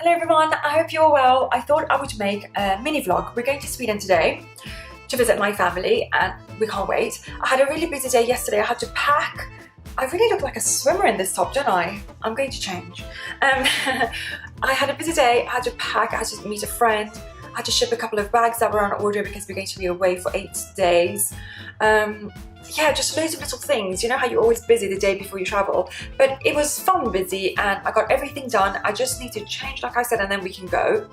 Hello everyone, I hope you're well. I thought I would make a mini vlog. We're going to Sweden today to visit my family and we can't wait. I had a really busy day yesterday. I had to pack. I really look like a swimmer in this top, don't I? I'm going to change. I had a busy day. I had to pack, I had to meet a friend. I had to ship a couple of bags that were on order because we're going to be away for 8 days. Yeah, just loads of little things. You know how you're always busy the day before you travel, but it was fun busy and I got everything done. I just need to change, like I said, and then we can go.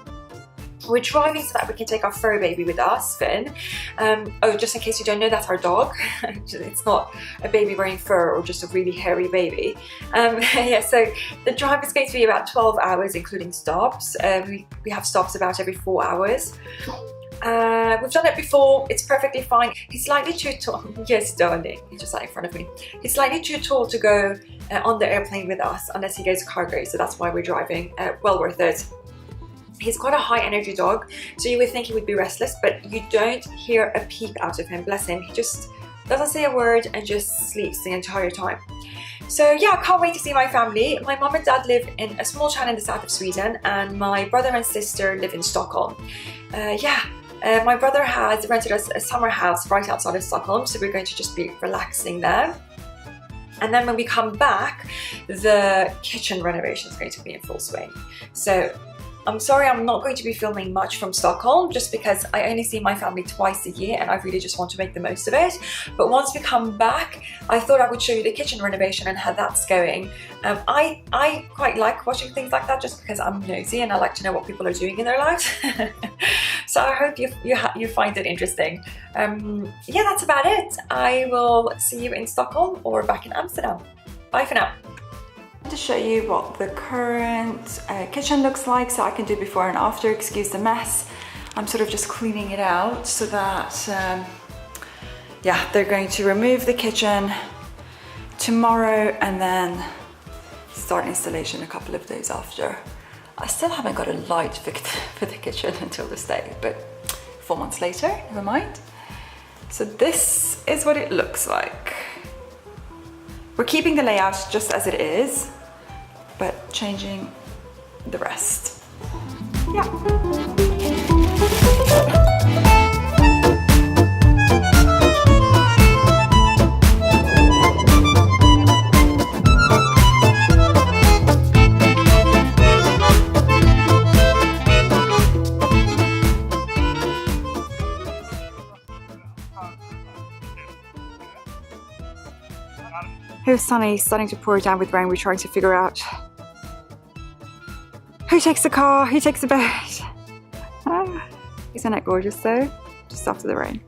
We're driving so that we can take our fur baby with us, Finn. Oh, just in case you don't know, that's our dog. It's not a baby wearing fur or just a really hairy baby. Yeah, so the drive is going to be about 12 hours, including stops. We have stops about every 4 hours. We've done it before, it's perfectly fine. He's slightly too tall. Yes, darling, he just sat in front of me. He's slightly too tall to go on the airplane with us unless he goes cargo, so that's why we're driving. Well worth it. He's quite a high energy dog, so you would think he would be restless, but you don't hear a peep out of him, bless him. He just doesn't say a word and just sleeps the entire time. So yeah, I can't wait to see my family. My mom and dad live in a small town in the south of Sweden and my brother and sister live in Stockholm. My brother has rented us a summer house right outside of Stockholm, so we're going to just be relaxing there. And then when we come back, the kitchen renovation is going to be in full swing. So I'm sorry I'm not going to be filming much from Stockholm just because I only see my family twice a year and I really just want to make the most of it. But once we come back, I thought I would show you the kitchen renovation and how that's going. I quite like watching things like that just because I'm nosy and I like to know what people are doing in their lives. So I hope you find it interesting. Yeah, that's about it. I will see you in Stockholm or back in Amsterdam. Bye for now. To show you what the current kitchen looks like, so I can do before and after. Excuse the mess. I'm sort of just cleaning it out so that yeah, they're going to remove the kitchen tomorrow and then start installation a couple of days after. I still haven't got a light for the kitchen until this day, but 4 months later, never mind. So this is what it looks like. We're keeping the layout just as it is, but changing the rest. Yeah. Here's Sunny starting to pour down with rain. We're trying to figure out who takes the car, who takes the boat. Isn't that gorgeous though? Just after the rain.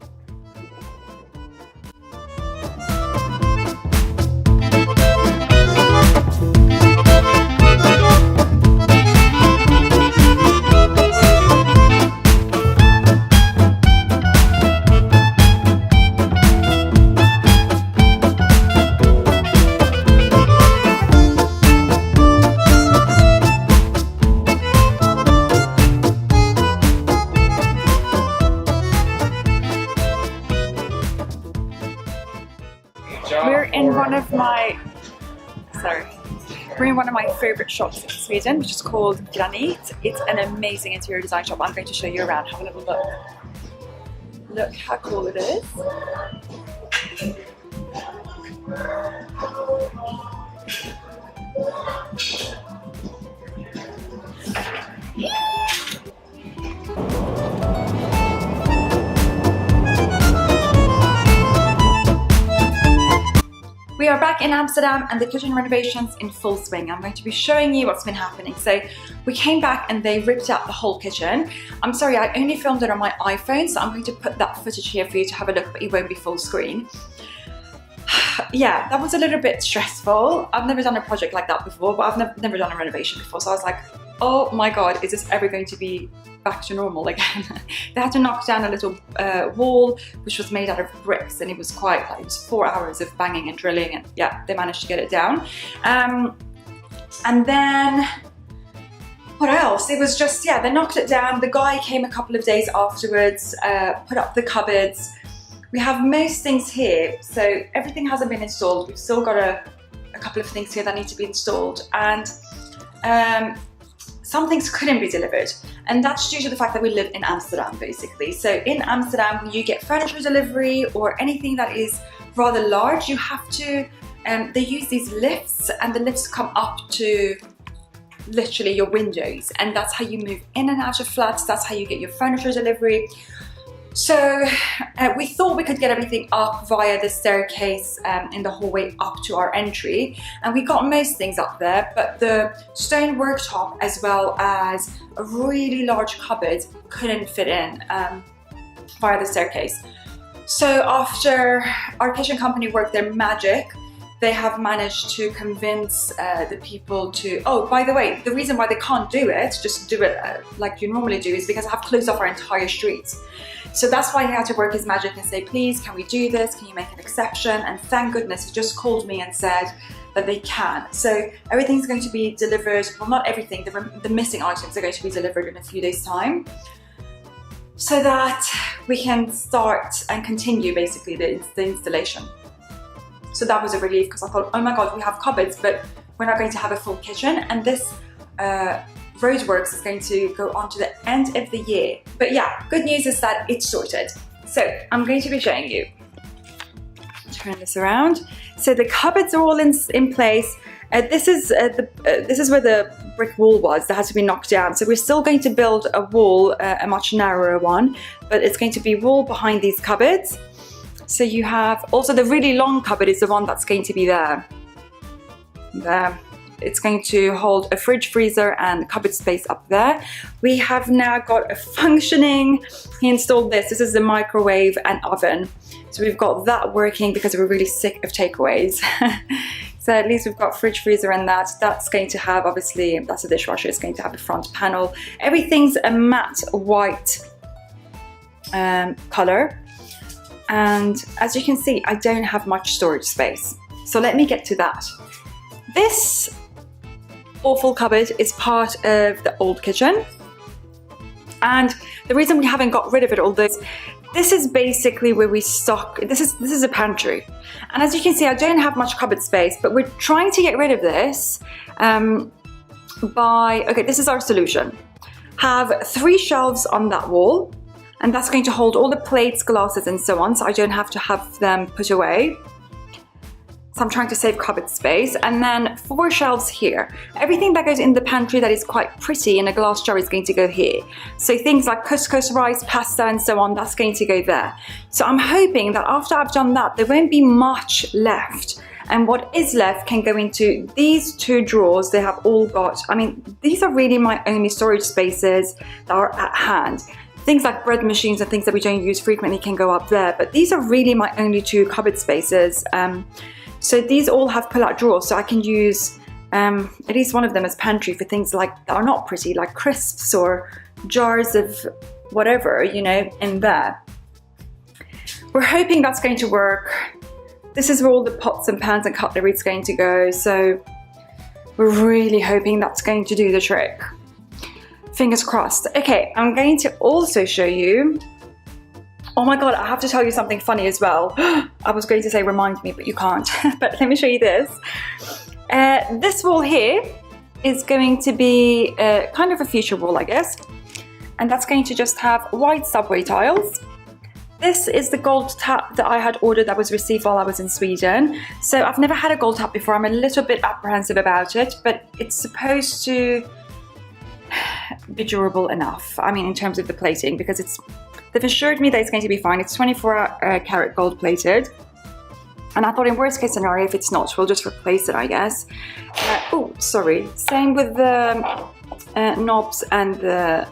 We're in one of my favorite shops in Sweden, which is called Granit. It's an amazing interior design shop. I'm going to show you around. Have a little look. Look how cool it is. We are back in Amsterdam and the kitchen renovation's in full swing. I'm going to be showing you what's been happening. So we came back and they ripped out the whole kitchen. I'm sorry, I only filmed it on my iPhone, so I'm going to put that footage here for you to have a look, but it won't be full screen. Yeah, that was a little bit stressful. I've never done a project like that before, but I've never done a renovation before. So I was like, oh my God, is this ever going to be back to normal again? They had to knock down a little wall, which was made out of bricks, and it was quite, like, it was 4 hours of banging and drilling, and yeah, they managed to get it down. And then, what else? It was just, yeah, they knocked it down. The guy came a couple of days afterwards, put up the cupboards. We have most things here, so everything hasn't been installed. We've still got a couple of things here that need to be installed, and some things couldn't be delivered, and that's due to the fact that we live in Amsterdam, basically. So in Amsterdam, when you get furniture delivery or anything that is rather large, you have to, they use these lifts, and the lifts come up to literally your windows, and that's how you move in and out of flats, that's how you get your furniture delivery. So we thought we could get everything up via the staircase in the hallway up to our entry, and we got most things up there, but the stone worktop as well as a really large cupboard couldn't fit in via the staircase. So after our kitchen company worked their magic, they have managed to convince the people to, oh, by the way, the reason why they can't do it, just do it like you normally do, is because I have closed off our entire street. So that's why he had to work his magic and say, please, can we do this? Can you make an exception? And thank goodness he just called me and said that they can. So everything's going to be delivered, well, not everything, the missing items are going to be delivered in a few days' time, so that we can start and continue basically the installation. So that was a relief, because I thought, oh my God, we have cupboards, but we're not going to have a full kitchen. And this roadworks is going to go on to the end of the year. But yeah, good news is that it's sorted. So I'm going to be showing you. Turn this around. So the cupboards are all in place. This is where the brick wall was that had to be knocked down. So we're still going to build a wall, a much narrower one, but it's going to be wall behind these cupboards. So you have also the really long cupboard is the one that's going to be there. There. It's going to hold a fridge, freezer, and cupboard space up there. We have now got a functioning, he installed this. This is the microwave and oven. So we've got that working because we're really sick of takeaways. So at least we've got fridge, freezer, and that's going to have, obviously, that's a dishwasher. It's going to have a front panel. Everything's a matte white color. And as you can see, I don't have much storage space. So let me get to that. This awful cupboard is part of the old kitchen. And the reason we haven't got rid of it, although this is basically where we stock, this is a pantry. And as you can see, I don't have much cupboard space, but we're trying to get rid of this okay, this is our solution. Have 3 shelves on that wall, and that's going to hold all the plates, glasses, and so on, so I don't have to have them put away. So I'm trying to save cupboard space. And then 4 shelves here. Everything that goes in the pantry that is quite pretty in a glass jar is going to go here. So things like couscous, rice, pasta, and so on, that's going to go there. So I'm hoping that after I've done that, there won't be much left. And what is left can go into these 2 drawers. They have all got, I mean, these are really my only storage spaces that are at hand. Things like bread machines and things that we don't use frequently can go up there, but these are really my only 2 cupboard spaces. So these all have pull-out drawers, so I can use at least one of them as pantry for things like that are not pretty, like crisps or jars of whatever, you know, in there. We're hoping that's going to work. This is where all the pots and pans and cutlery is going to go, so we're really hoping that's going to do the trick. Fingers crossed. Okay, I'm going to also show you, oh my God, I have to tell you something funny as well. I was going to say remind me, but you can't. But let me show you this. This wall here is going to be kind of a future wall, I guess. And that's going to just have white subway tiles. This is the gold tap that I had ordered that was received while I was in Sweden. So I've never had a gold tap before. I'm a little bit apprehensive about it, but it's supposed to be durable enough. I mean, in terms of the plating, because they've assured me that it's going to be fine. It's 24 karat gold plated. And I thought in worst case scenario, if it's not, we'll just replace it, I guess. Oh, sorry. Same with the knobs and the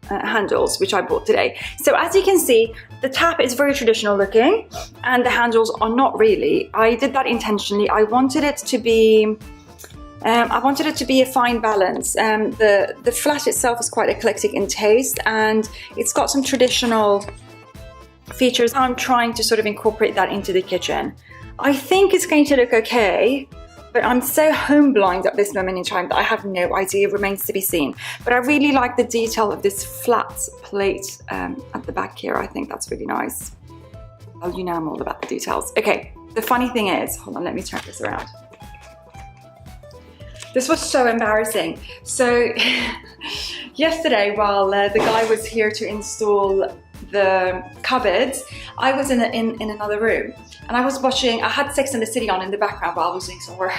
handles, which I bought today. So as you can see, the tap is very traditional looking and the handles are not really. I did that intentionally. I wanted it to be a fine balance. The flat itself is quite eclectic in taste and it's got some traditional features. I'm trying to sort of incorporate that into the kitchen. I think it's going to look okay, but I'm so home blind at this moment in time that I have no idea. It remains to be seen. But I really like the detail of this flat plate at the back here. I think that's really nice. Well, you know I'm all about the details. Okay, the funny thing is, hold on, let me turn this around. This was so embarrassing. So yesterday, while the guy was here to install the cupboards, I was in another room, and I was watching, I had Sex and the City on in the background while I was doing some work.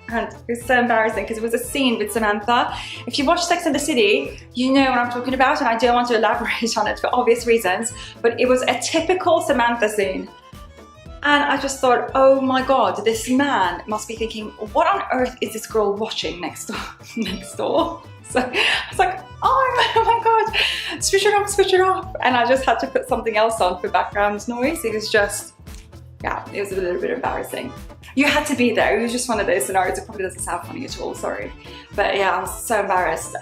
And it was so embarrassing because it was a scene with Samantha. If you watch Sex and the City, you know what I'm talking about, and I don't want to elaborate on it for obvious reasons, but it was a typical Samantha scene. And I just thought, oh my God, this man must be thinking, what on earth is this girl watching next door? So I was like, oh my God, switch it off. And I just had to put something else on for background noise. It was just, yeah, it was a little bit embarrassing. You had to be there. It was just one of those scenarios. It probably doesn't sound funny at all, sorry. But yeah, I was so embarrassed.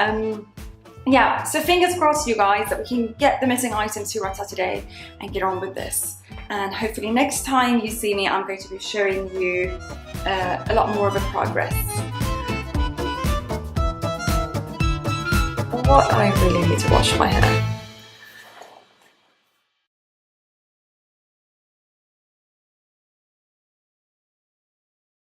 Yeah, so fingers crossed, you guys, that we can get the missing items here on Saturday and get on with this. And hopefully next time you see me, I'm going to be showing you a lot more of a progress. What, I really need to wash my hair.